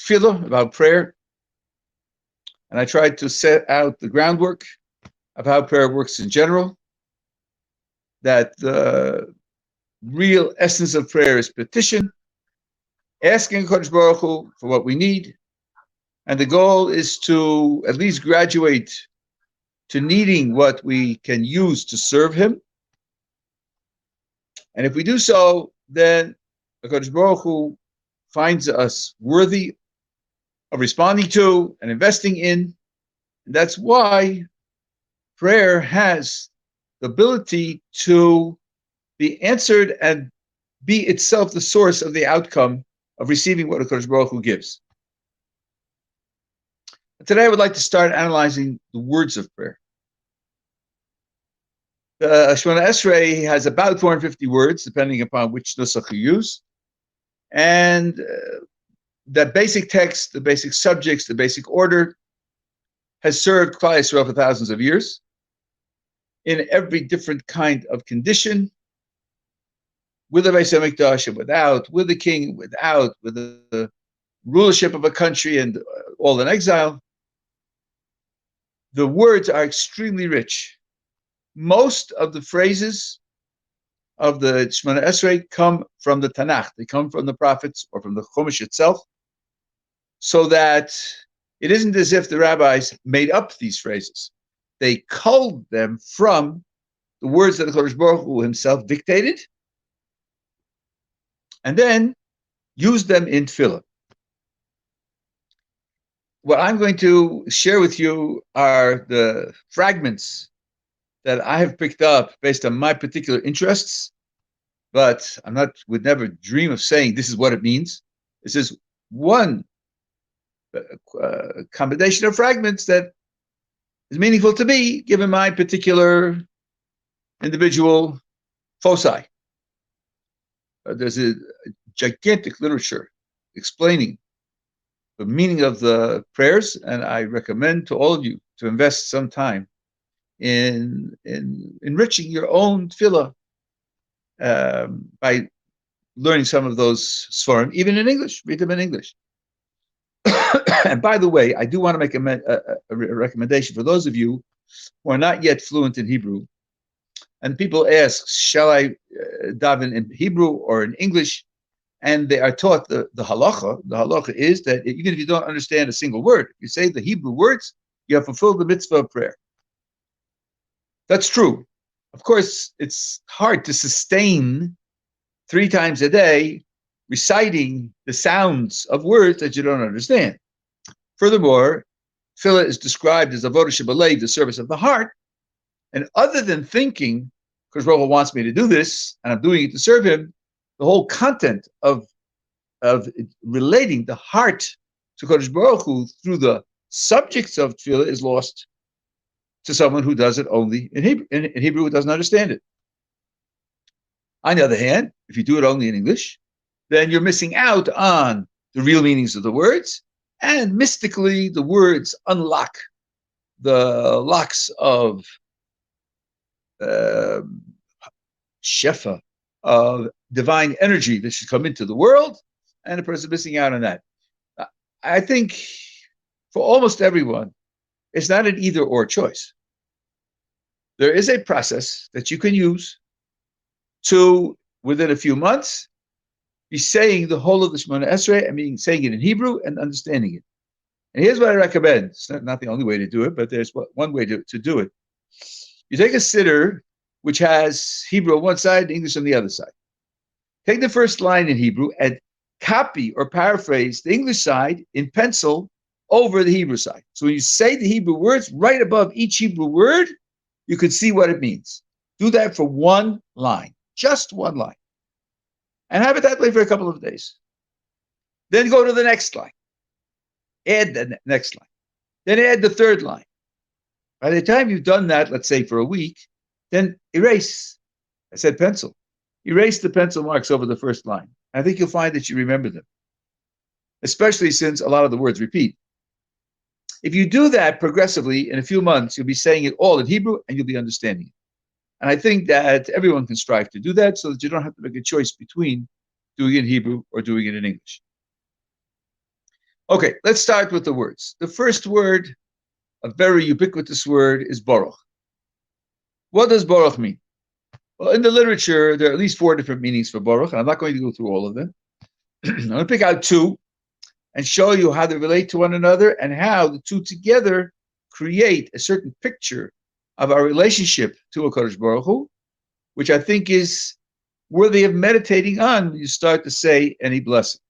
tefillah, about prayer, and I tried to set out the groundwork of how prayer works in general, that the real essence of prayer is petition, asking Kodesh Baruch Hu for what we need, and the goal is to at least graduate to needing what we can use to serve Him. And if we do so, then the Kodesh Baruch Hu finds us worthy of responding to and investing in. And that's why prayer has the ability to be answered and be itself the source of the outcome of receiving what the Kodesh Baruch Hu gives. Today I would like to start analyzing the words of prayer. The Shemona Esrei has about 450 words, depending upon which nusach you use. And that basic text, the basic subjects, the basic order, has served Klal Yisrael for thousands of years in every different kind of condition, with the Beis HaMikdash and without, with the king, without, with the rulership of a country and all in exile. The words are extremely rich. Most of the phrases of the Shemona Esrei come from the Tanakh. They come from the prophets or from the Chumash itself, so that it isn't as if the rabbis made up these phrases. They culled them from the words that the Kodesh Baruch Hu himself dictated, and then used them in tefillah. What I'm going to share with you are the fragments that I have picked up based on my particular interests, but would never dream of saying this is what it means. This is one combination of fragments that is meaningful to me, given my particular individual foci. There's a gigantic literature explaining the meaning of the prayers, and I recommend to all of you to invest some time in enriching your own tefillah by learning some of those svarim, even in English. Read them in English. And by the way, I do want to make a recommendation for those of you who are not yet fluent in Hebrew. And people ask, shall I daven in Hebrew or in English? And they are taught the halacha. The halacha is that even if you don't understand a single word, if you say the Hebrew words, you have fulfilled the mitzvah of prayer. That's true. Of course, it's hard to sustain 3 times a day reciting the sounds of words that you don't understand. Furthermore, tefillah is described as avodah shebalev, the service of the heart. And other than thinking, because Rabbi wants me to do this, and I'm doing it to serve him, the whole content of relating the heart to Kodesh Baruch Hu through the subjects of tefillah is lost to someone who does it only in Hebrew, in Hebrew who doesn't understand it. On the other hand, if you do it only in English, then you're missing out on the real meanings of the words, and mystically the words unlock the locks of shefa, of divine energy that should come into the world, and a person missing out on that. I think for almost everyone, it's not an either or choice. There is a process that you can use to, within a few months, be saying the whole of the Shemona Esrei, saying it in Hebrew and understanding it. And here's what I recommend. It's not the only way to do it, but there's one way to do it. You take a siddur which has Hebrew on one side, English on the other side. Take the first line in Hebrew and copy or paraphrase the English side in pencil over the Hebrew side. So when you say the Hebrew words, right above each Hebrew word, you can see what it means. Do that for one line, just one line. And have it that way for a couple of days. Then go to the next line. Add the next line. Then add the third line. By the time you've done that, let's say for a week, then erase. I said pencil. Erase the pencil marks over the first line. I think you'll find that you remember them, especially since a lot of the words repeat. If you do that progressively, in a few months, you'll be saying it all in Hebrew and you'll be understanding it. And I think that everyone can strive to do that so that you don't have to make a choice between doing it in Hebrew or doing it in English. Okay, let's start with the words. The first word, a very ubiquitous word, is Baruch. What does Baruch mean? Well, in the literature, there are at least 4 different meanings for Baruch, and I'm not going to go through all of them. I'm going to pick out 2 and show you how they relate to one another and how the 2 together create a certain picture of our relationship to HaKadosh Baruch Hu, which I think is worthy of meditating on when you start to say any blessing.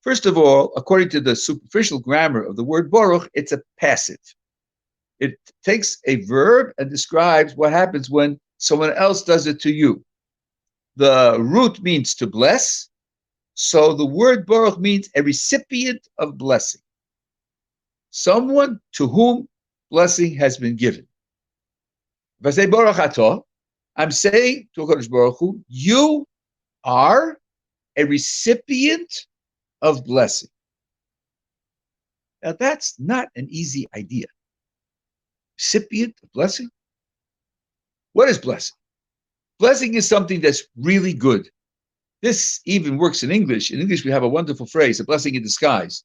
First of all, according to the superficial grammar of the word Baruch, it's a passive. It takes a verb and describes what happens when someone else does it to you. The root means to bless, so the word Baruch means a recipient of blessing. Someone to whom blessing has been given. If I say Baruch Atah, I'm saying to HaKadosh Baruch Hu, you are a recipient of blessing. Now that's not an easy idea. Recipient of blessing? What is blessing? Blessing is something that's really good. This even works in English. In English, we have a wonderful phrase, a blessing in disguise.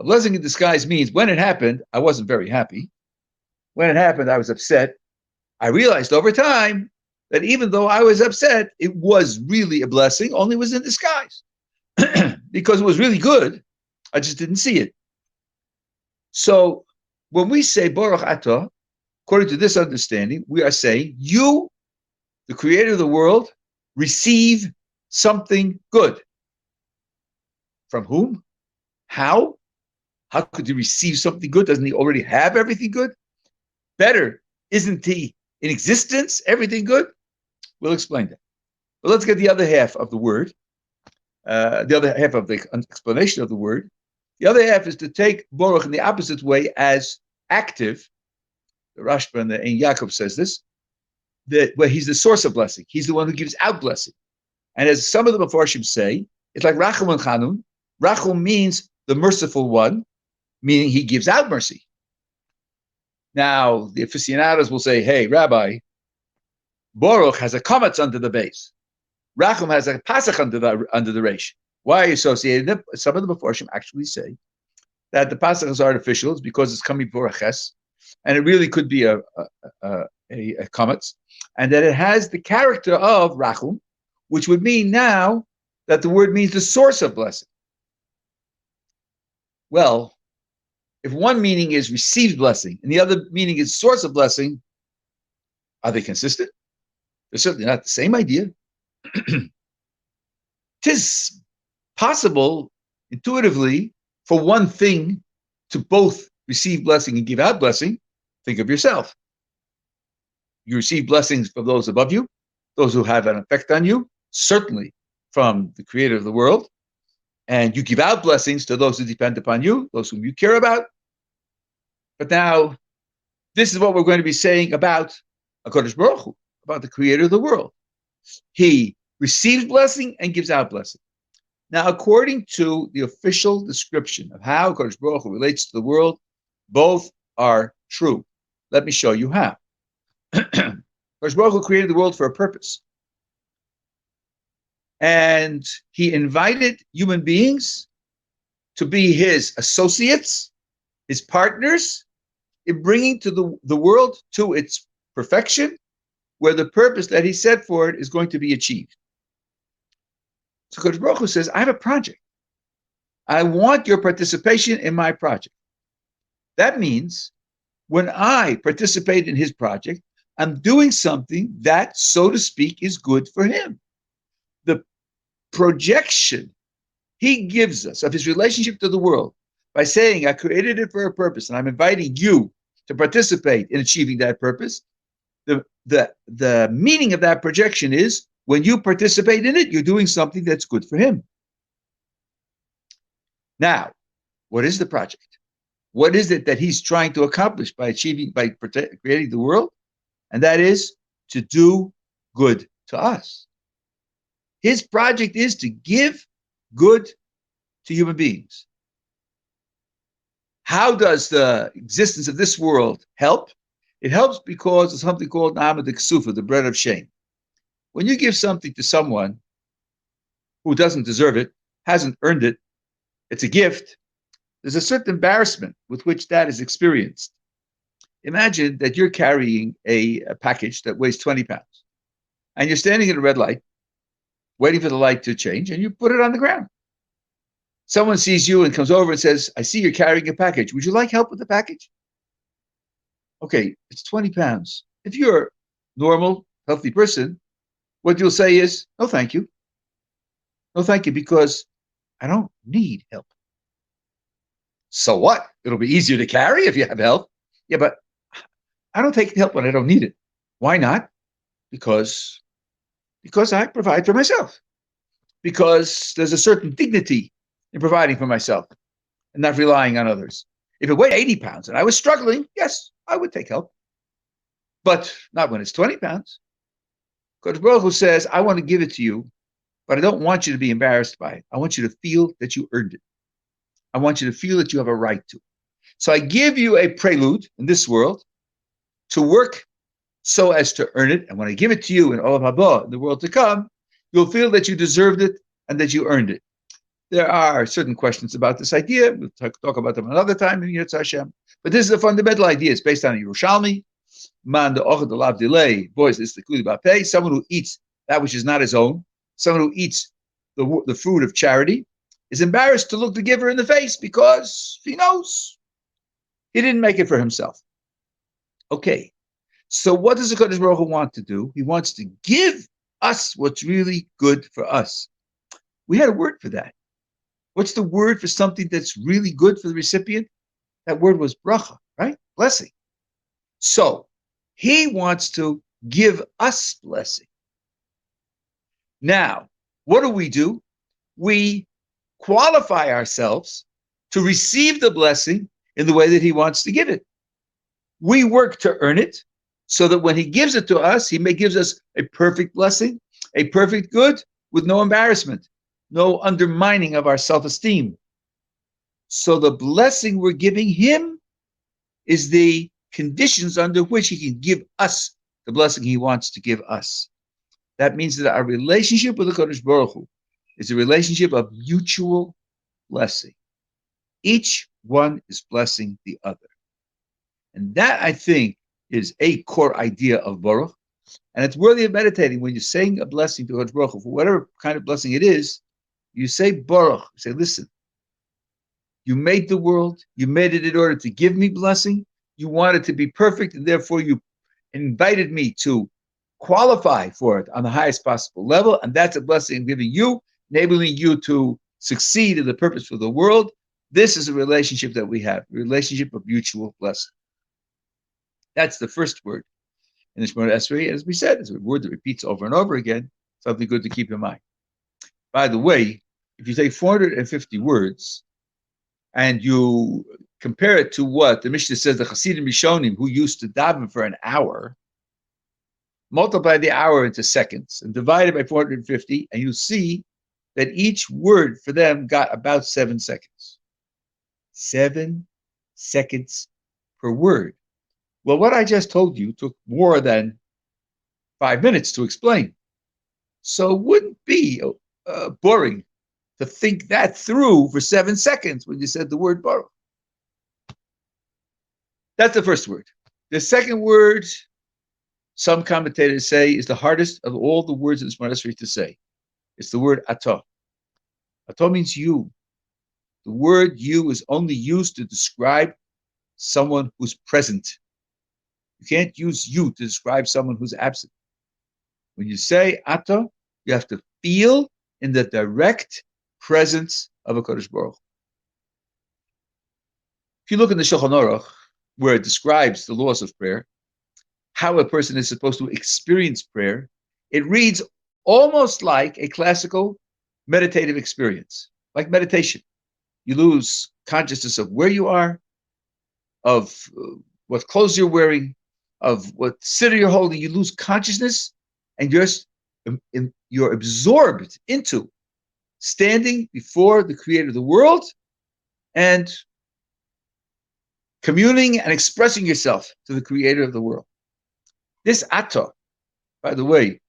A blessing in disguise means when it happened, I wasn't very happy. When it happened, I was upset. I realized over time that even though I was upset, it was really a blessing, only it was in disguise. Because it was really good, I just didn't see it. So when we say Baruch Atah, according to this understanding, we are saying, you, the creator of the world, receive something good. From whom? How? How could he receive something good? Doesn't he already have everything good? Better, isn't he in existence, everything good? We'll explain that. But let's get the other half of the word, the other half of the explanation of the word. The other half is to take Baruch in the opposite way as active. The Rashba and the Ein Yaakov says this, that where he's the source of blessing. He's the one who gives out blessing. And as some of the Mefarshim say, it's like Rachum and Chanun. Rachum means the merciful one, meaning he gives out mercy. Now, the aficionados will say, hey, Rabbi, Baruch has a kamatz under the base. Rachum has a pasach under the reish. Why associated them? Some of the Mefarshim actually say that the pasach is artificial. It's because it's coming for a ches, and it really could be a kamatz, and that it has the character of Rachum, which would mean now that the word means the source of blessing. Well, if one meaning is receives blessing and the other meaning is source of blessing, are they consistent? They're certainly not the same idea. 'Tis possible intuitively for one thing to both receive blessing and give out blessing. Think of yourself. You receive blessings from those above you, those who have an effect on you, certainly from the creator of the world, and you give out blessings to those who depend upon you, those whom you care about. But now, this is what we're going to be saying about HaKadosh Baruch Hu, about the creator of the world. He receives blessing and gives out blessing. Now, according to the official description of how HaKadosh Baruch Hu relates to the world, both are true. Let me show you how. HaKadosh Baruch Hu created the world for a purpose. And he invited human beings to be his associates, his partners, in bringing to the world to its perfection, where the purpose that he set for it is going to be achieved. So Kodesh Baruch Hu says, I have a project. I want your participation in my project. That means when I participate in his project, I'm doing something that, so to speak, is good for him. The projection he gives us of his relationship to the world by saying, I created it for a purpose, and I'm inviting you to participate in achieving that purpose. The meaning of that projection is, when you participate in it, you're doing something that's good for him. Now, what is the project? What is it that he's trying to accomplish by creating the world? And that is to do good to us. His project is to give good to human beings. How does the existence of this world help? It helps because of something called Na'amad Ksufa, the bread of shame. When you give something to someone who doesn't deserve it, hasn't earned it, it's a gift, there's a certain embarrassment with which that is experienced. Imagine that you're carrying a package that weighs 20 pounds and you're standing at a red light, waiting for the light to change, and you put it on the ground. Someone sees you and comes over and says, I see you're carrying a package. Would you like help with the package? Okay, it's 20 pounds. If you're a normal, healthy person, what you'll say is, no, thank you. No, thank you, because I don't need help. So what? It'll be easier to carry if you have help. Yeah, but I don't take help when I don't need it. Why not? Because I provide for myself. Because there's a certain dignity in providing for myself and not relying on others. If it weighed 80 pounds and I was struggling, yes, I would take help. But not when it's 20 pounds. Because Baruch Hu says, I want to give it to you, but I don't want you to be embarrassed by it. I want you to feel that you earned it. I want you to feel that you have a right to it. So I give you a prelude in this world to work so as to earn it. And when I give it to you in Olam Haba, in the world to come, you'll feel that you deserved it and that you earned it. There are certain questions about this idea. We'll talk about them another time in Yirtzeh Hashem. But this is a fundamental idea. It's based on a Yerushalmi. Man de ochad alav delay. Boys, it's the kuli bapeh. Someone who eats that which is not his own, someone who eats the fruit of charity, is embarrassed to look the giver in the face because he knows he didn't make it for himself. Okay, so what does the Kodesh Baruch Hu want to do? He wants to give us what's really good for us. We had a word for that. What's the word for something that's really good for the recipient? That word was bracha, right? Blessing. So he wants to give us blessing. Now, what do? We qualify ourselves to receive the blessing in the way that he wants to give it. We work to earn it so that when he gives it to us, he gives us a perfect blessing, a perfect good with no embarrassment, no undermining of our self-esteem. So the blessing we're giving him is the conditions under which he can give us the blessing he wants to give us. That means that our relationship with the Kodesh Baruch Hu is a relationship of mutual blessing. Each one is blessing the other. And that, I think, is a core idea of Baruch. And it's worthy of meditating. When you're saying a blessing to Kodesh Baruch Hu, for whatever kind of blessing it is, you say Baruch. You say, listen, you made the world. You made it in order to give me blessing. You want it to be perfect, and therefore you invited me to qualify for it on the highest possible level. And that's a blessing I'm giving you, enabling you to succeed in the purpose for the world. This is a relationship that we have, a relationship of mutual blessing. That's the first word in the Shemona Esrei. As we said, it's a word that repeats over and over again, something good to keep in mind. By the way, if you take 450 words and you compare it to what the Mishnah says, the Hasidim Rishonim, who used to daven for an hour, multiply the hour into seconds and divide it by 450, and you see that each word for them got about 7 seconds. 7 seconds per word. Well, what I just told you took more than 5 minutes to explain. So it wouldn't be boring to think that through for 7 seconds when you said the word Baruch. That's the first word. The second word, some commentators say, is the hardest of all the words in the Shemona Esrei to say. It's the word atah. Atah means you. The word you is only used to describe someone who's present. You can't use you to describe someone who's absent. When you say atah, you have to feel in the direct presence of a Kodesh Baruch Hu. If you look in the Shulchan Aruch, where it describes the laws of prayer, how a person is supposed to experience prayer, it reads almost like a classical meditative experience, like meditation. You lose consciousness of where you are, of what clothes you're wearing, of what sitter you're holding. You lose consciousness, and you're absorbed into standing before the creator of the world and communing and expressing yourself to the creator of the world. This atah, by the way,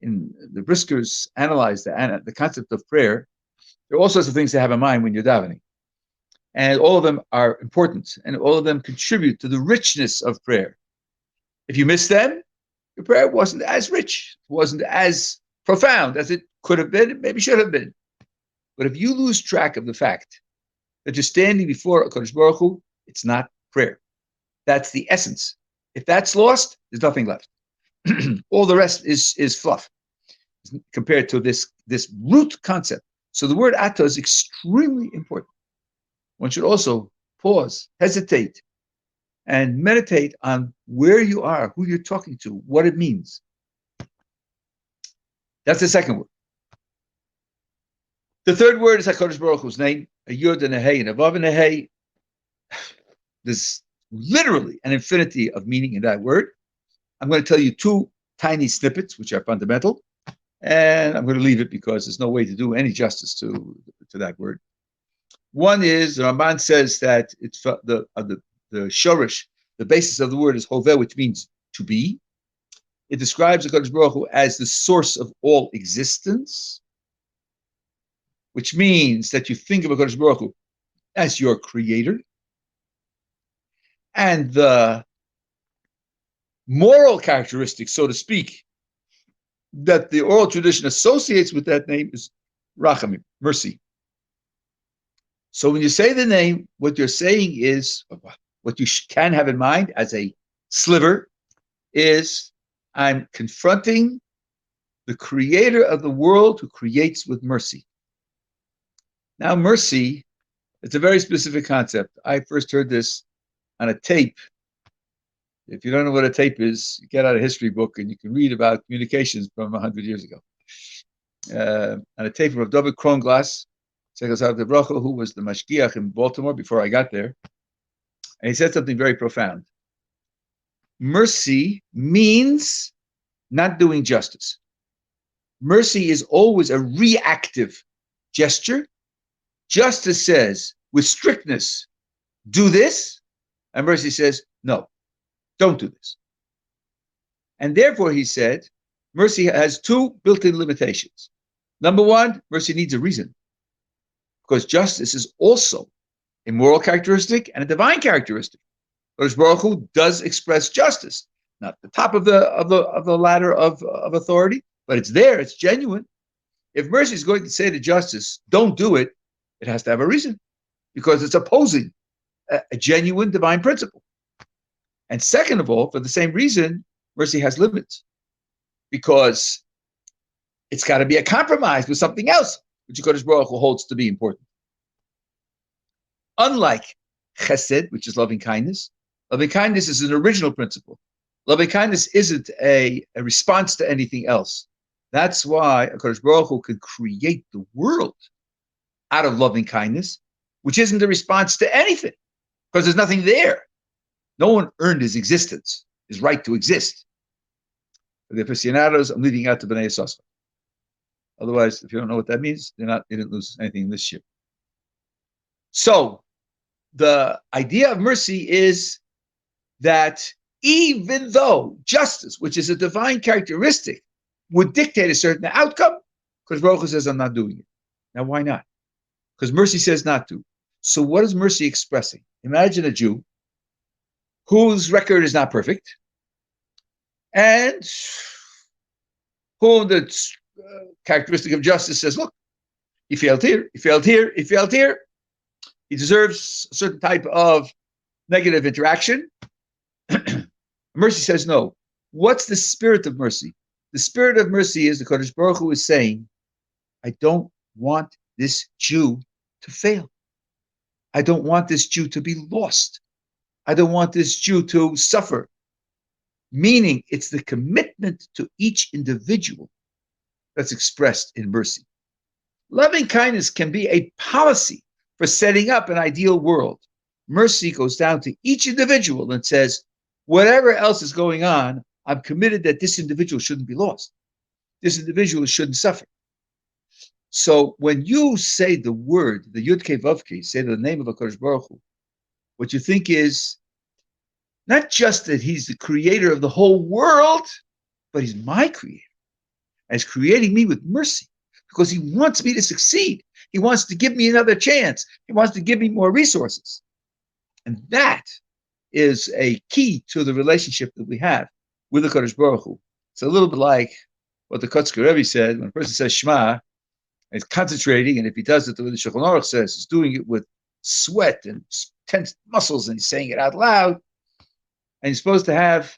in the Briskers analyze the concept of prayer. There are all sorts of things to have in mind when you're davening. And all of them are important, and all of them contribute to the richness of prayer. If you miss them, your prayer wasn't as rich, wasn't as profound as it could have been, maybe should have been. But if you lose track of the fact that you're standing before HaKadosh Baruch Hu, it's not prayer. That's the essence. If that's lost, there's nothing left. All the rest is fluff compared to this root concept. So the word Ata is extremely important. One should also pause, hesitate, and meditate on where you are, who you're talking to, what it means. That's the second word. The third word is HaKadosh Baruch Hu's name, a Yud and a Hey and a Vav and a Hey. There's literally an infinity of meaning in that word. I'm going to tell you two tiny snippets, which are fundamental, and I'm going to leave it because there's no way to do any justice to that word. One is, the Ramban says that it's the shorish, the basis of the word is hoveh, which means to be. It describes HaKadosh Baruch Hu as the source of all existence, which means that you think of HaKadosh Baruch Hu as your creator. And the moral characteristic, so to speak, that the oral tradition associates with that name is rachamim, mercy. So when you say the name, what you're saying is, what you can have in mind as a sliver is, I'm confronting the creator of the world who creates with mercy. Now, mercy, it's a very specific concept. I first heard this on a tape. If you don't know what a tape is, you get out a history book and you can read about communications from 100 years ago. On a tape from Dovid who was the mashgiach in Baltimore before I got there. And he said something very profound. Mercy means not doing justice. Mercy is always a reactive gesture. Justice says, with strictness, do this. And mercy says, no, don't do this. And therefore, he said, mercy has two built-in limitations. Number one, mercy needs a reason. Because justice is also a moral characteristic and a divine characteristic. But Baruch Hu does express justice, not the top of the ladder of authority, but it's there, it's genuine. If mercy is going to say to justice, don't do it, it has to have a reason, because it's opposing a genuine divine principle. And second of all, for the same reason, mercy has limits, because it's got to be a compromise with something else, which Kodesh Baruch Hu holds to be important. Unlike chesed, which is loving kindness is an original principle. Loving kindness isn't a response to anything else. That's why Kodesh Baruch Hu can create the world out of loving kindness, which isn't a response to anything, because there's nothing there. No one earned his existence, his right to exist. For the aficionados, I'm leaving out the B'nai Yissaschar. Otherwise, if you don't know what that means, they didn't lose anything this year. So, the idea of mercy is that even though justice, which is a divine characteristic, would dictate a certain outcome, because Baruch Hu says, I'm not doing it. Now, why not? Because mercy says not to. So what is mercy expressing? Imagine a Jew whose record is not perfect, and whom the characteristic of justice says, look, he failed here, he failed here, he failed here. He deserves a certain type of negative interaction. Mercy says no. What's the spirit of mercy? The spirit of mercy is the Kodesh Baruch Hu is saying, I don't want this Jew to fail. I don't want this Jew to be lost. I don't want this Jew to suffer. Meaning, it's the commitment to each individual that's expressed in mercy. Loving kindness can be a policy for setting up an ideal world. Mercy goes down to each individual and says, whatever else is going on, I'm committed that this individual shouldn't be lost. This individual shouldn't suffer. So when you say the word, the Yud Kei Vav Kei, say the name of HaKadosh Baruch Hu, what you think is not just that he's the creator of the whole world, but he's my creator. And he's creating me with mercy because he wants me to succeed. He wants to give me another chance. He wants to give me more resources. And that is a key to the relationship that we have with the Kadosh Baruch Hu. It's a little bit like what the Kotzker Rebbe said. When a person says Shema, and he's concentrating, and if he does it the way the Shulchan Aruch says, he's doing it with sweat and tense muscles, and he's saying it out loud. And he's supposed to have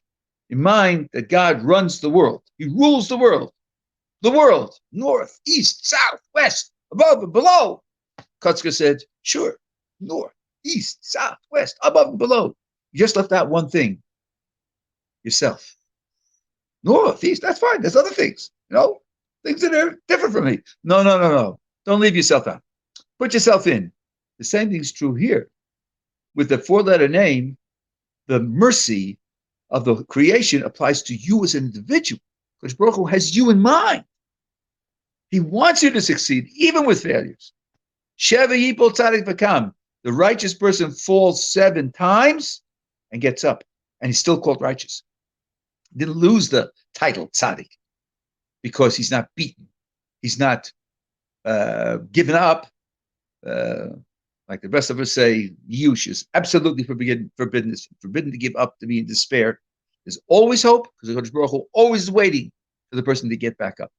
in mind that God runs the world. He rules the world. The world, north, east, south, west, above and below. Kotzker said, sure, north, east, south, west, above and below. You just left out one thing, yourself. North, east, that's fine. There's other things, things that are different from me. No. Don't leave yourself out. Put yourself in. The same thing is true here. With the four-letter name, the mercy of the creation applies to you as an individual, because Baruch Hu has you in mind. He wants you to succeed, even with failures. Sheva yipol tzadik v'kam. The righteous person falls 7 times and gets up, and he's still called righteous. He didn't lose the title tzaddik because he's not beaten. He's not given up. Like the rest of us say, Yush is absolutely forbidden to give up, to be in despair. There's always hope, because the Kodesh Baruch Hu always is waiting for the person to get back up.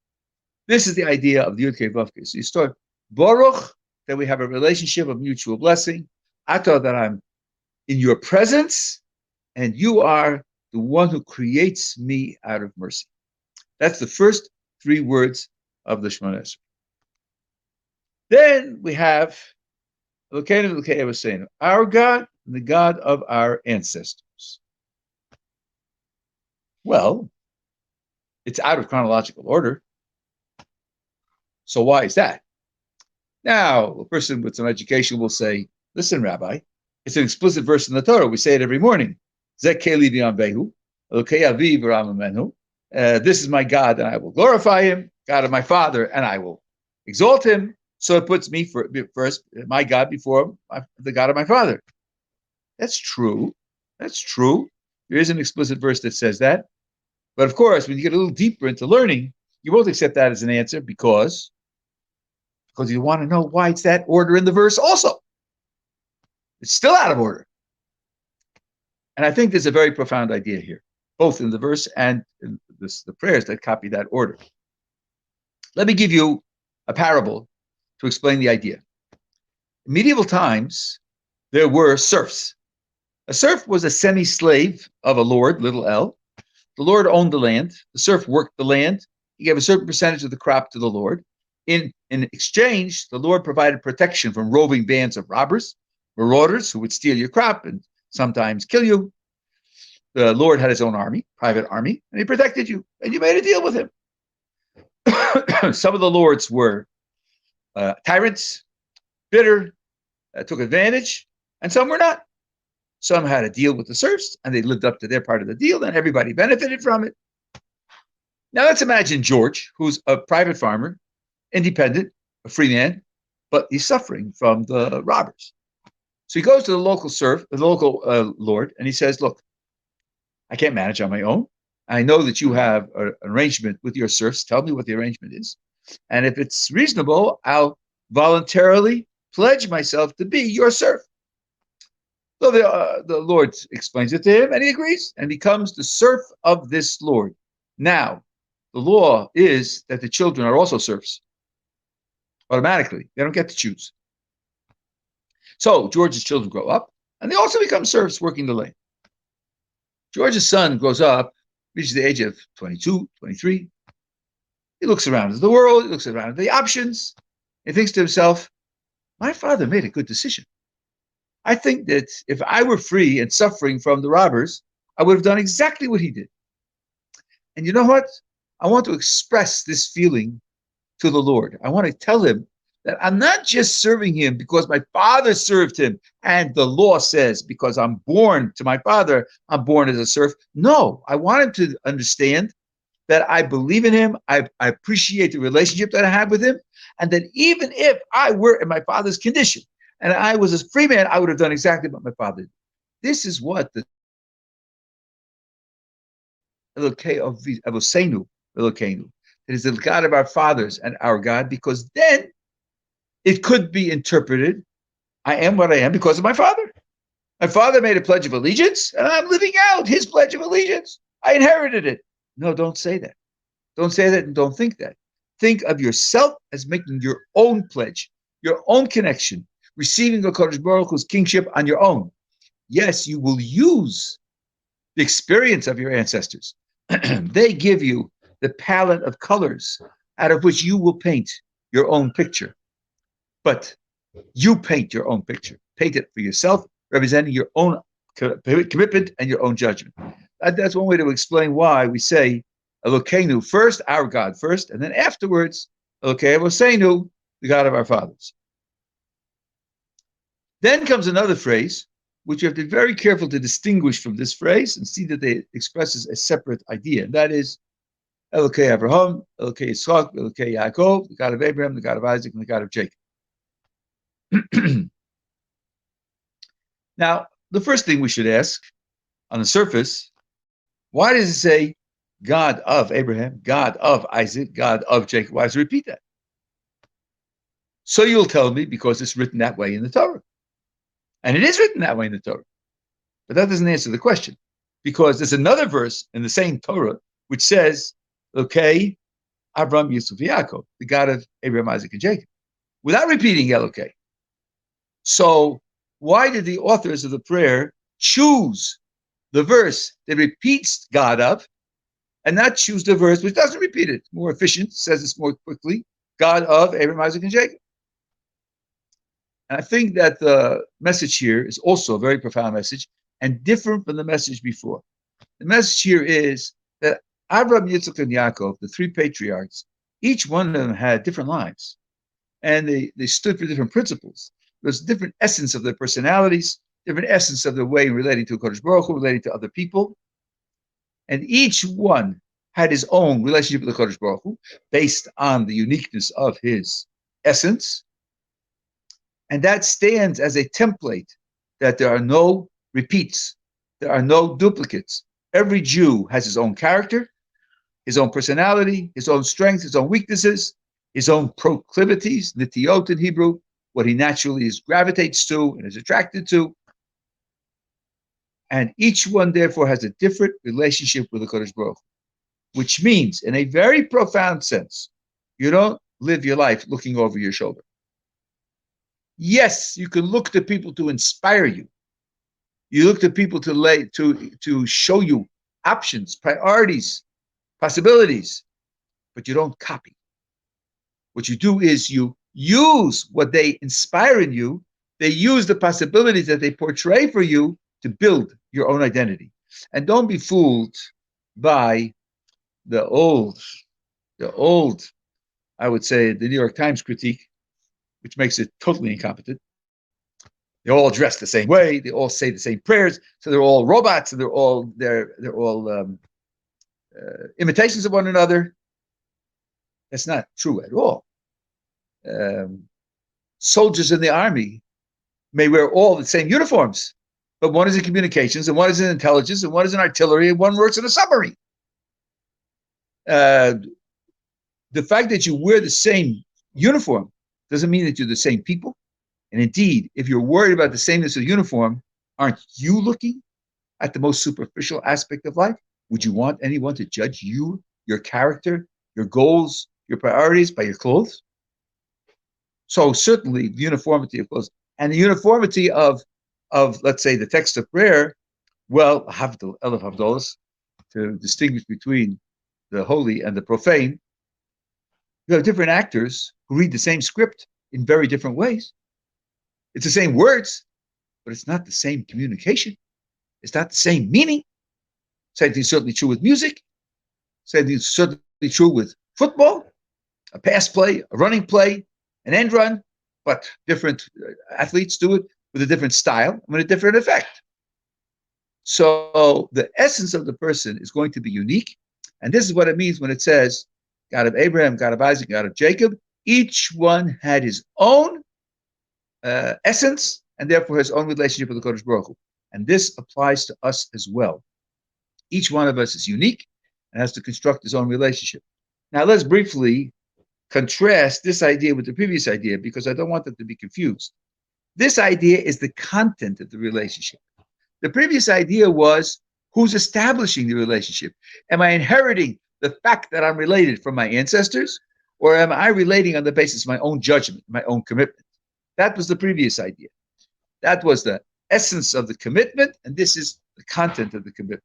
This is the idea of the Yud Kei Vav Kei. So you start Baruch, that we have a relationship of mutual blessing. Ata, that I'm in your presence, and you are the one who creates me out of mercy. That's the first 3 words of the Shemona Esrei. Then we have our God and the God of our ancestors. Well, it's out of chronological order. So why is that? Now, a person with some education will say, listen, Rabbi, it's an explicit verse in the Torah. We say it every morning. This is my God, and I will glorify him, God of my father, and I will exalt him. So it puts me first, my God, before the God of my father. That's true. That's true. There is an explicit verse that says that. But of course, when you get a little deeper into learning, you won't accept that as an answer because you want to know why it's that order in the verse also. It's still out of order. And I think there's a very profound idea here, both in the verse and in the prayers that copy that order. Let me give you a parable to explain the idea. In medieval times, there were serfs. A serf was a semi-slave of a lord, little l. The lord owned the land. The serf worked the land. He gave a certain percentage of the crop to the lord. In exchange, the lord provided protection from roving bands of robbers, marauders who would steal your crop and sometimes kill you. The lord had his own army, private army, and he protected you, and you made a deal with him. Some of the lords were tyrants, bitter, took advantage, and some were not. Some had a deal with the serfs, and they lived up to their part of the deal, and everybody benefited from it. Now let's imagine George, who's a private farmer, independent, a free man, but he's suffering from the robbers. So he goes to the local lord, and he says, look, I can't manage on my own. I know that you have an arrangement with your serfs. Tell me what the arrangement is. And if it's reasonable, I'll voluntarily pledge myself to be your serf. So the Lord explains it to him, and he agrees, and becomes the serf of this Lord. Now, the law is that the children are also serfs. Automatically, they don't get to choose. So George's children grow up, and they also become serfs working the land. George's son grows up, reaches the age of 22, 23. He looks around at the world, he looks around at the options, and thinks to himself, my father made a good decision. I think that if I were free and suffering from the robbers, I would have done exactly what he did. And you know what? I want to express this feeling to the Lord. I want to tell him that I'm not just serving him because my father served him and the law says because I'm born to my father, I'm born as a serf. No, I want him to understand that I believe in him, I appreciate the relationship that I have with him, and that even if I were in my father's condition and I was a free man, I would have done exactly what my father did. This is what the it is the God of our fathers and our God, because then It could be interpreted, I am what I am because of my father. My father made a pledge of allegiance, and I'm living out his pledge of allegiance. I inherited it. No, don't say that. Don't say that and don't think that. Think of yourself as making your own pledge, your own connection, receiving the Kodesh Baruch Hu's kingship on your own. Yes, you will use the experience of your ancestors. They give you the palette of colors out of which you will paint your own picture. But you paint your own picture. Paint it for yourself, representing your own commitment and your own judgment. That's one way to explain why we say Elokeinu first, our God first, and then afterwards, Elokei Avosenu, the God of our fathers. Then comes another phrase, which you have to be very careful to distinguish from this phrase and see that it expresses a separate idea. And that is Elokei Abraham, Elokei Yitzchak, Elokei Yaakov, the God of Abraham, the God of Isaac, and the God of Jacob. Now, the first thing we should ask on the surface, why does it say God of Abraham, God of Isaac, God of Jacob? Why does it repeat that? So you'll tell me because it's written that way in the Torah. And it is written that way in the Torah. But that doesn't answer the question. Because there's another verse in the same Torah which says, okay, Abraham, Yisuf, Yaakov, the God of Abraham, Isaac, and Jacob, without repeating Elokei. So why did the authors of the prayer choose the verse that repeats God of and not choose the verse which doesn't repeat it? More efficient, says this more quickly, God of Abraham, Isaac, and Jacob. And I think that the message here is also a very profound message and different from the message before. The message here is that Abraham, Yitzchak, and Yaakov, the three patriarchs, each one of them had different lives. And they stood for different principles. There's a different essence of their personalities, different essence of their way relating to Kodesh Baruch Hu, relating to other people. And each one had his own relationship with the Kodesh Baruch Hu based on the uniqueness of his essence. And that stands as a template that there are no repeats. There are no duplicates. Every Jew has his own character, his own personality, his own strengths, his own weaknesses, his own proclivities, nitiyot in Hebrew, what he naturally gravitates to and is attracted to. And each one, therefore, has a different relationship with the Kodesh Baruch Hu, which means, in a very profound sense, you don't live your life looking over your shoulder. Yes, you can look to people to inspire you. You look to people to show you options, priorities, possibilities, but you don't copy. What you do is you use what they inspire in you. They use the possibilities that they portray for you to build your own identity. And don't be fooled by the old, I would say, the New York Times critique, which makes it totally incompetent. They're all dressed the same way. They all say the same prayers. So they're all robots, and they're all imitations of one another. That's not true at all. Soldiers in the army may wear all the same uniforms, but one is in communications, and one is in intelligence, and one is in artillery, and one works in a submarine. The fact that you wear the same uniform doesn't mean that you're the same people. And indeed, if you're worried about the sameness of the uniform, aren't you looking at the most superficial aspect of life? Would you want anyone to judge you, your character, your goals, your priorities by your clothes? So certainly the uniformity of clothes and the uniformity of let's say, the text of prayer, well, Havdol, Elef Havdolas, to distinguish between the holy and the profane, you have different actors who read the same script in very different ways. It's the same words, but it's not the same communication. It's not the same meaning. Same thing is certainly true with music. Same thing is certainly true with football, a pass play, a running play, an end run, but different athletes do it with a different style and with a different effect. So the essence of the person is going to be unique. And this is what it means when it says, God of Abraham, God of Isaac, God of Jacob. Each one had his own essence and therefore his own relationship with the Kodesh Baruch Hu. And this applies to us as well. Each one of us is unique and has to construct his own relationship. Now let's briefly contrast this idea with the previous idea because I don't want them to be confused. This idea is the content of the relationship. The previous idea was who's establishing the relationship? Am I inheriting the fact that I'm related from my ancestors, or am I relating on the basis of my own judgment, my own commitment? That was the previous idea. That was the essence of the commitment, and this is the content of the commitment.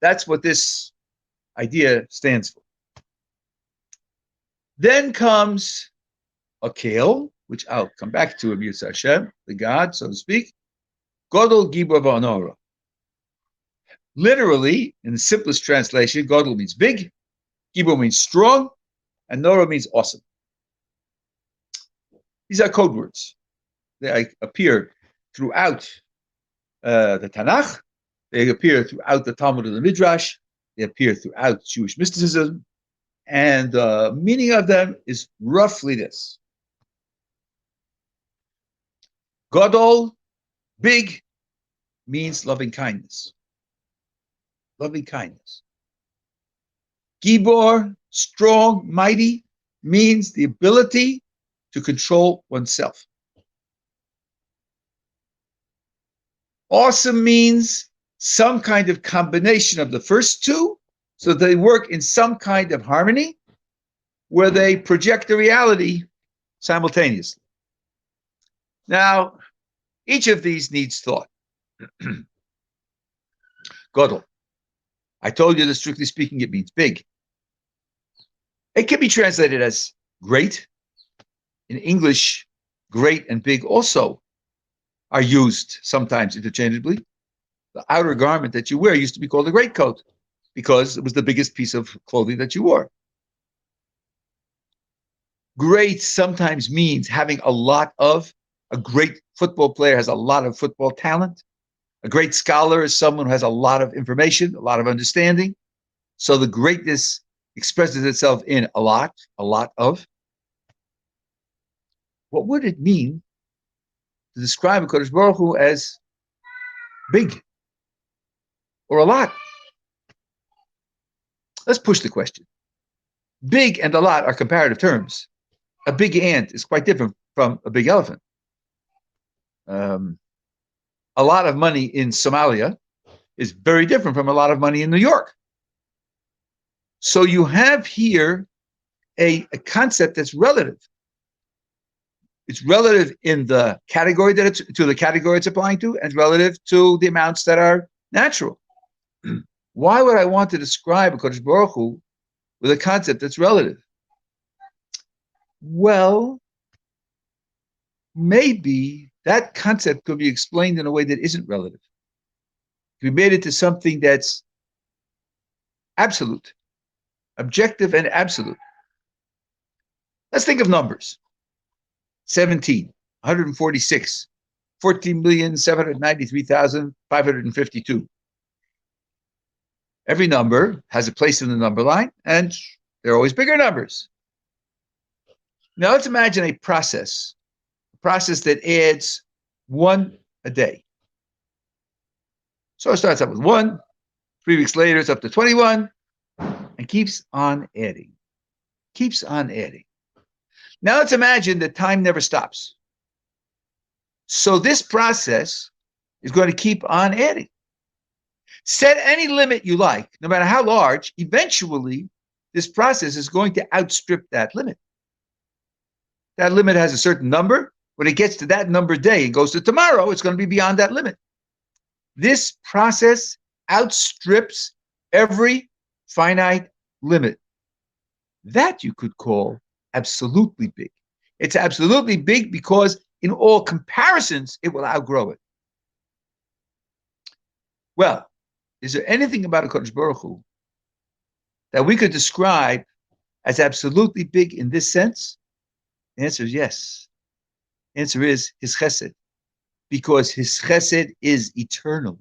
That's what this idea stands for. Then comes a Kale, which I'll come back to, Amir Hashem, the God, so to speak. Godol Gibor V'Onora. Literally, in the simplest translation, Godol means big, Gibor means strong, and Nora means awesome. These are code words. They appear throughout the Tanakh. They appear throughout the Talmud and the Midrash. They appear throughout Jewish mysticism. And the meaning of them is roughly this. Godol, big, means loving kindness. Loving kindness. Gibor, strong, mighty, means the ability to control oneself. Awesome means some kind of combination of the first two, so they work in some kind of harmony where they project the reality simultaneously. Now, each of these needs thought. Godel. I told you that strictly speaking, it means big. It can be translated as great. In English, great and big also are used sometimes interchangeably. The outer garment that you wear used to be called a greatcoat because it was the biggest piece of clothing that you wore. Great sometimes means having a lot of. A great football player has a lot of football talent. A great scholar is someone who has a lot of information, a lot of understanding. So the greatness expresses itself in a lot of. What would it mean to describe a Kodesh Baruch Hu as big or a lot? Let's push the question. Big and a lot are comparative terms. A big ant is quite different from a big elephant. A lot of money in Somalia is very different from a lot of money in New York. So you have here a concept that's relative. It's relative in the category that it's to the category it's applying to, and relative to the amounts that are natural. Why would I want to describe a Kodesh Baruch Hu with a concept that's relative? Well, maybe that concept could be explained in a way that isn't relative. We made it to something that's absolute, objective and absolute. Let's think of numbers. 17, 146, 14,793,552. Every number has a place in the number line, and there are always bigger numbers. Now let's imagine a process that adds 1 a day. So it starts out with 1, 3 weeks later it's up to 21, and keeps on adding. Keeps on adding. Now let's imagine that time never stops. So this process is going to keep on adding. Set any limit you like, no matter how large, eventually this process is going to outstrip that limit. That limit has a certain number. When it gets to that number day and goes to tomorrow, it's going to be beyond that limit. This process outstrips every finite limit. That you could call absolutely big. It's absolutely big because in all comparisons, it will outgrow it. Well, is there anything about a Kodesh Baruch Hu that we could describe as absolutely big in this sense? The answer is yes. The answer is his chesed, because his chesed is eternal,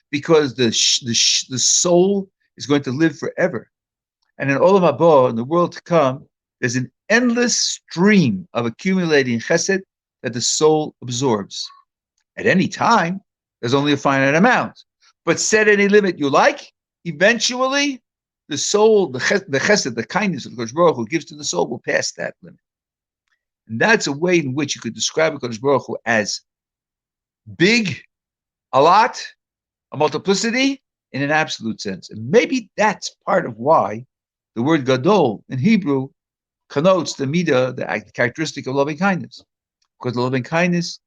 because the soul is going to live forever. And in Olam Haba, in the world to come, there's an endless stream of accumulating chesed that the soul absorbs. At any time, there's only a finite amount. But set any limit you like, eventually the soul, the chesed, the kindness of the Kodesh Baruch Hu gives to the soul will pass that limit. And that's a way in which you could describe a Kodesh Baruch Hu as big, a lot, a multiplicity in an absolute sense. And maybe that's part of why the word gadol in Hebrew connotes the midah, the characteristic of loving kindness, because the loving kindness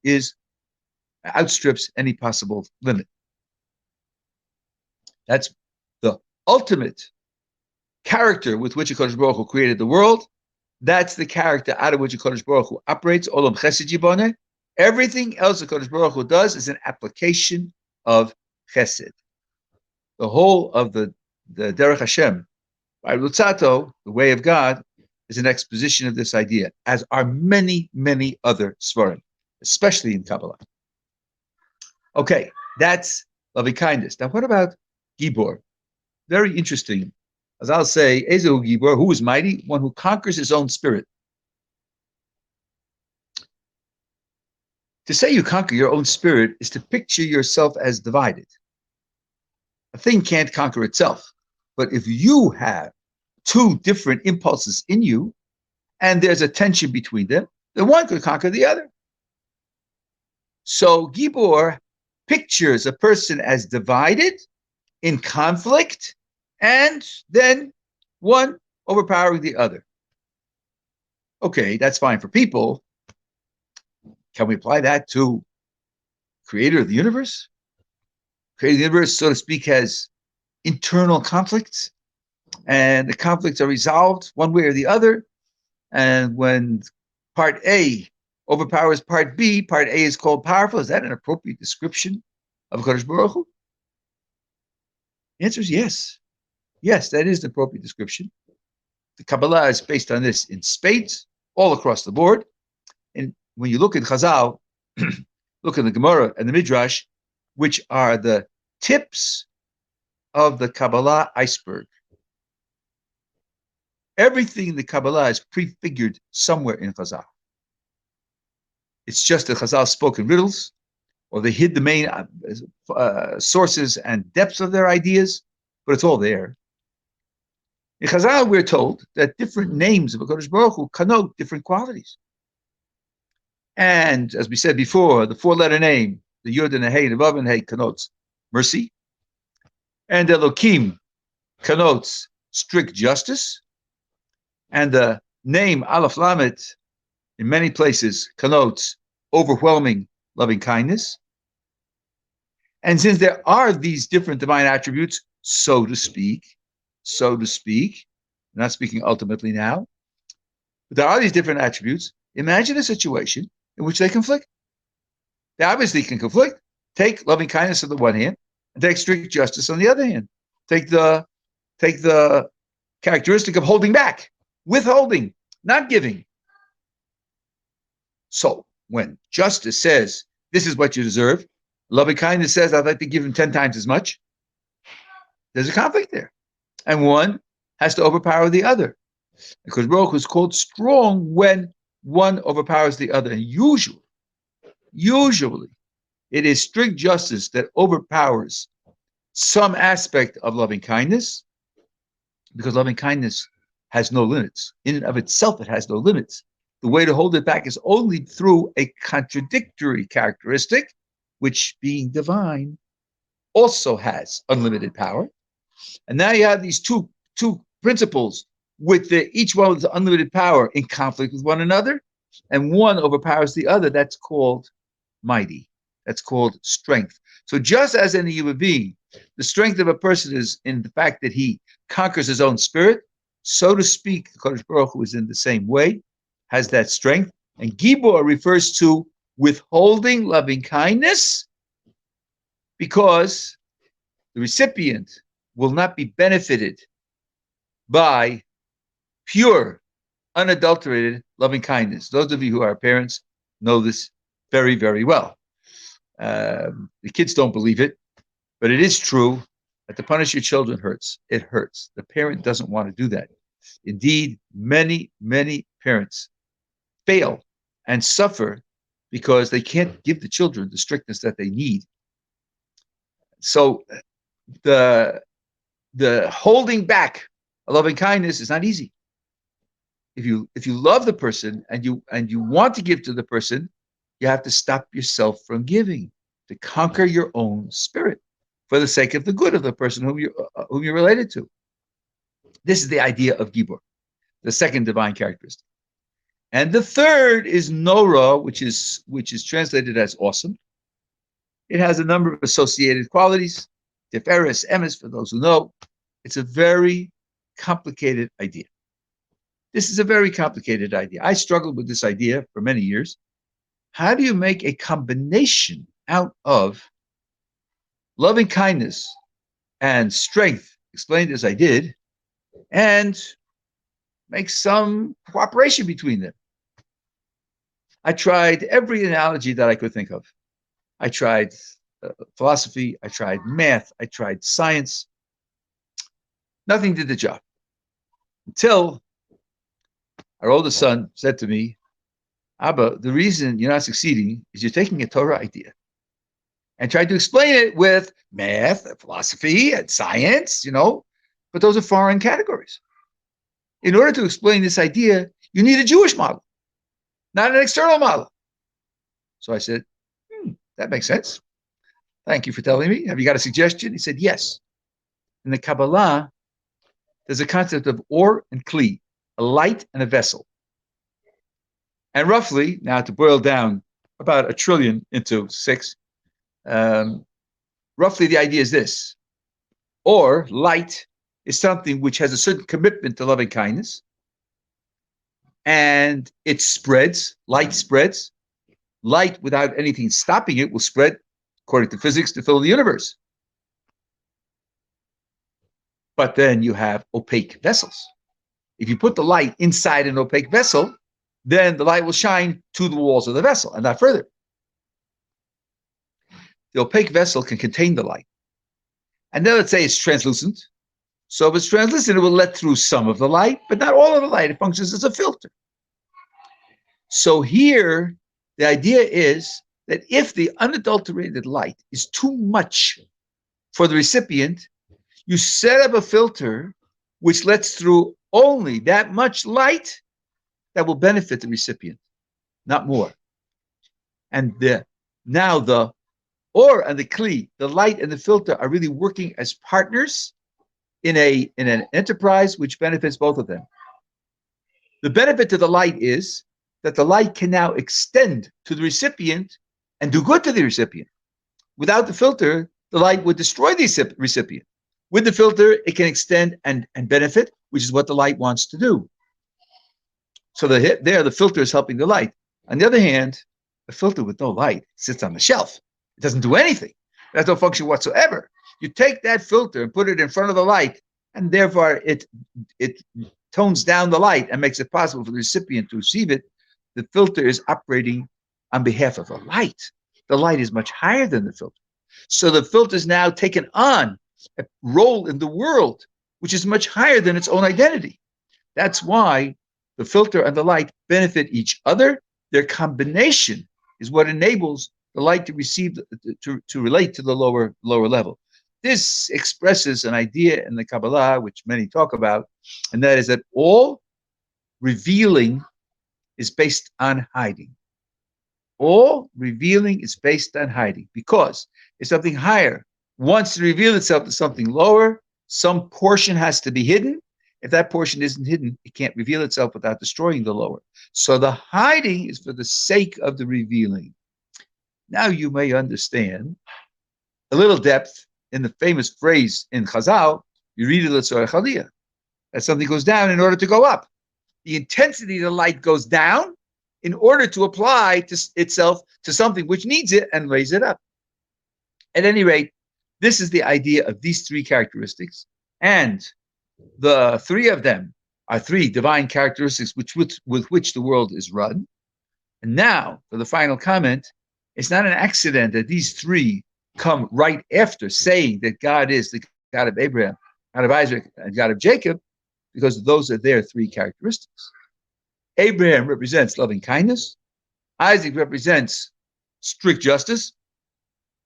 outstrips any possible limit. That's the ultimate character with which a Kodesh Baruch Hu created the world. That's the character out of which a Kodesh Baruch Hu operates. Olam chesed yiboneh. Everything else the Kodesh Baruch Hu does is an application of chesed. The whole of the Derech Hashem, by Lutzato, the way of God, is an exposition of this idea, as are many, many other svarim, especially in Kabbalah. Okay, that's loving kindness. Now, what about Gibor? Very interesting. As I'll say, Ezehu Gibor, who is mighty? One who conquers his own spirit. To say you conquer your own spirit is to picture yourself as divided. A thing can't conquer itself. But if you have two different impulses in you, and there's a tension between them, then one could conquer the other. So Gibor pictures a person as divided, in conflict, and then one overpowering the other. Okay, that's fine for people. Can we apply that to creator of the universe? Creator of the universe, so to speak, has internal conflicts, and the conflicts are resolved one way or the other. And when part A overpowers part B, part A is called powerful. Is that an appropriate description of Kodesh Baruch Hu? The answer is yes. Yes, that is the appropriate description. The Kabbalah is based on this in spades, all across the board. And when you look at Chazal, look at the Gemara and the Midrash, which are the tips of the Kabbalah iceberg. Everything in the Kabbalah is prefigured somewhere in Chazal. It's just that Chazal spoke in riddles, or they hid the main sources and depths of their ideas, but it's all there. In Chazal, we're told that different names of HaKadosh Baruch Hu connote different qualities. And as we said before, the four-letter name, the Yud and the Hey, the Vav and Hey, connotes mercy. And Elokim connotes strict justice. And the name Aleph Lamed, in many places, connotes overwhelming loving kindness. And since there are these different divine attributes, so to speak, I'm not speaking ultimately now, but there are these different attributes. Imagine a situation in which they conflict. They obviously can conflict. Take loving kindness on the one hand, and take strict justice on the other hand. Take the characteristic of holding back, withholding, not giving. So when justice says, this is what you deserve, loving kindness says, I'd like to give him 10 times as much, there's a conflict there. And one has to overpower the other. Because Baruch is called strong when one overpowers the other. And usually, it is strict justice that overpowers some aspect of loving kindness, because loving kindness has no limits. In and of itself, it has no limits. The way to hold it back is only through a contradictory characteristic, which, being divine, also has unlimited power. And now you have these two principles with each one with unlimited power in conflict with one another, and one overpowers the other. That's called mighty. That's called strength. So just as in a human being, the strength of a person is in the fact that he conquers his own spirit, so to speak, the Kodesh Baruch Hu is in the same way, has that strength. And Gibor refers to withholding loving kindness, because the recipient will not be benefited by pure, unadulterated loving kindness. Those of you who are parents know this very, very well. The kids don't believe it, but it is true that to punish your children hurts. It hurts. The parent doesn't want to do that. Indeed, many, many parents fail and suffer because they can't give the children the strictness that they need. So the the holding back of loving kindness is not easy. If you love the person and you want to give to the person, you have to stop yourself from giving to conquer your own spirit for the sake of the good of the person whom you're related to. This is the idea of gibor, the second divine characteristic. And the third is nora, which is translated as awesome. It has a number of associated qualities. Tiferes, emes, for those who know. It's a very complicated idea. This is a very complicated idea. I struggled with this idea for many years. How do you make a combination out of loving kindness and strength, explained as I did, and make some cooperation between them? I tried every analogy that I could think of. I tried philosophy, I tried math, I tried science. Nothing did the job. Until our oldest son said to me, Abba, the reason you're not succeeding is you're taking a Torah idea and tried to explain it with math, and philosophy, and science, but those are foreign categories. In order to explain this idea, you need a Jewish model, not an external model. So I said, that makes sense. Thank you for telling me. Have you got a suggestion? He said, yes. In the Kabbalah, there's a concept of or and kli, a light and a vessel. And roughly, now to boil down about 1 trillion into 6, roughly the idea is this. Or, light, is something which has a certain commitment to loving kindness. And it spreads, light spreads. Light, without anything stopping it, will spread, according to physics, to fill the universe. But then you have opaque vessels. If you put the light inside an opaque vessel, then the light will shine to the walls of the vessel and not further. The opaque vessel can contain the light. And then let's say it's translucent. So if it's translucent, it will let through some of the light, but not all of the light. It functions as a filter. So here, the idea is that if the unadulterated light is too much for the recipient, you set up a filter which lets through only that much light that will benefit the recipient, not more. And now the or and the kli, the light and the filter, are really working as partners in an enterprise which benefits both of them. The benefit to the light is that the light can now extend to the recipient and do good to the recipient. Without the filter, the light would destroy the recipient. With the filter, it can extend and benefit, which is what the light wants to do. So the filter is helping the light. On the other hand, a filter with no light sits on the shelf. It doesn't do anything. It has no function whatsoever. You take that filter and put it in front of the light, and therefore it tones down the light and makes it possible for the recipient to receive it. The filter is operating on behalf of the light. The light is much higher than the filter. So the filter is now taken on a role in the world, which is much higher than its own identity. That's why the filter and the light benefit each other. Their combination is what enables the light to receive, to relate to the lower level. This expresses an idea in the Kabbalah, which many talk about, and that is that all revealing is based on hiding. All revealing is based on hiding, because if something higher wants to reveal itself to something lower, some portion has to be hidden. If that portion isn't hidden, it can't reveal itself without destroying the lower. So the hiding is for the sake of the revealing. Now you may understand a little depth in the famous phrase in Chazal, Yirida l'tzorech aliyah, that something goes down in order to go up. The intensity of the light goes down in order to apply itself to something which needs it and raise it up. At any rate, this is the idea of these three characteristics, and the three of them are three divine characteristics with which the world is run. And now, for the final comment, it's not an accident that these three come right after saying that God is the God of Abraham, God of Isaac, and God of Jacob, because those are their three characteristics. Abraham represents loving kindness, Isaac represents strict justice,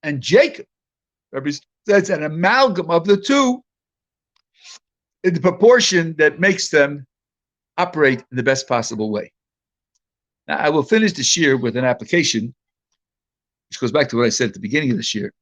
and Jacob represents an amalgam of the two, in the proportion that makes them operate in the best possible way. Now, I will finish this year with an application, which goes back to what I said at the beginning of this year.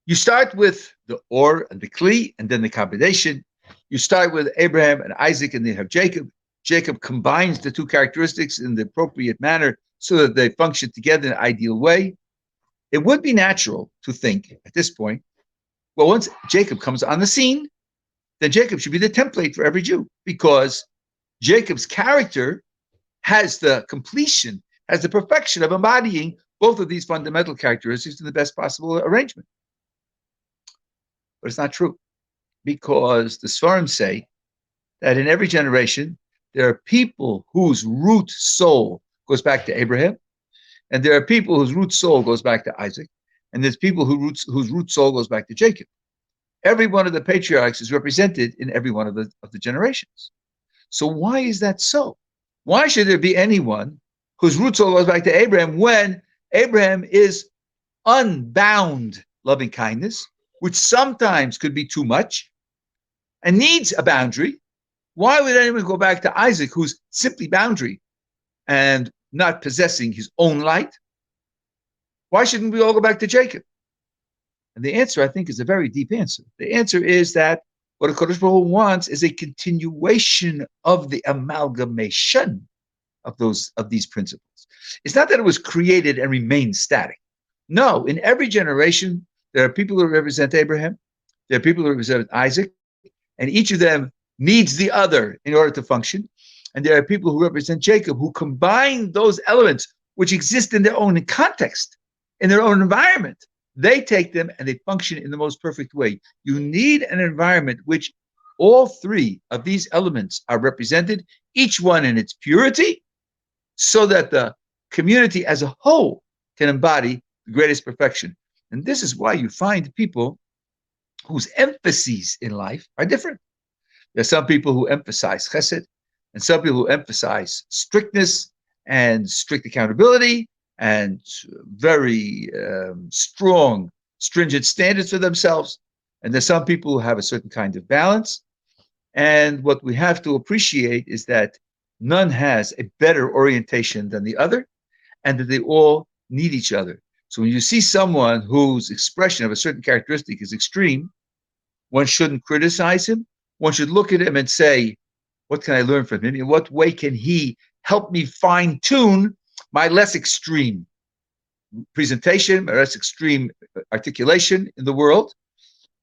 You start with the or and the kli, and then the combination. You start with Abraham and Isaac, and then you have Jacob. Jacob combines the two characteristics in the appropriate manner so that they function together in an ideal way. It would be natural to think at this point, well, once Jacob comes on the scene, then Jacob should be the template for every Jew, because Jacob's character has the completion, has the perfection of embodying both of these fundamental characteristics in the best possible arrangement. But it's not true, because the Sfarim say that in every generation, there are people whose root soul goes back to Abraham, and there are people whose root soul goes back to Isaac, and there's people whose root soul goes back to Jacob. Every one of the patriarchs is represented in every one of the generations. So why is that so? Why should there be anyone whose root soul goes back to Abraham when Abraham is unbound loving kindness, which sometimes could be too much and needs a boundary? Why would anyone go back to Isaac, who's simply boundary and not possessing his own light? Why shouldn't we all go back to Jacob? And the answer, I think, is a very deep answer. The answer is that what HaKadosh Baruch Hu wants is a continuation of the amalgamation of these principles. It's not that it was created and remained static. No, in every generation, there are people who represent Abraham, there are people who represent Isaac, and each of them needs the other in order to function. And there are people who represent Jacob, who combine those elements which exist in their own context, in their own environment. They take them and they function in the most perfect way. You need an environment which all three of these elements are represented, each one in its purity, so that the community as a whole can embody the greatest perfection. And this is why you find people whose emphases in life are different. There are some people who emphasize chesed, and some people who emphasize strictness and strict accountability and very strong, stringent standards for themselves. And there's some people who have a certain kind of balance. And what we have to appreciate is that none has a better orientation than the other, and that they all need each other. So when you see someone whose expression of a certain characteristic is extreme, one shouldn't criticize him. One should look at him and say, what can I learn from him? In what way can he help me fine-tune my less extreme presentation, my less extreme articulation in the world,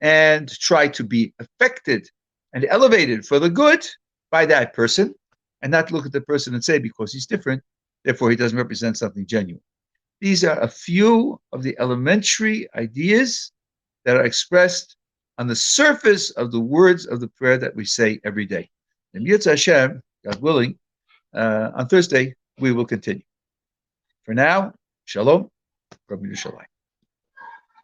and try to be affected and elevated for the good by that person, and not look at the person and say, because he's different, therefore he doesn't represent something genuine. These are a few of the elementary ideas that are expressed on the surface of the words of the prayer that we say every day. And Yirtzeh Hashem, God willing, on Thursday, we will continue. For now, shalom, Rabbi Yerushalayim.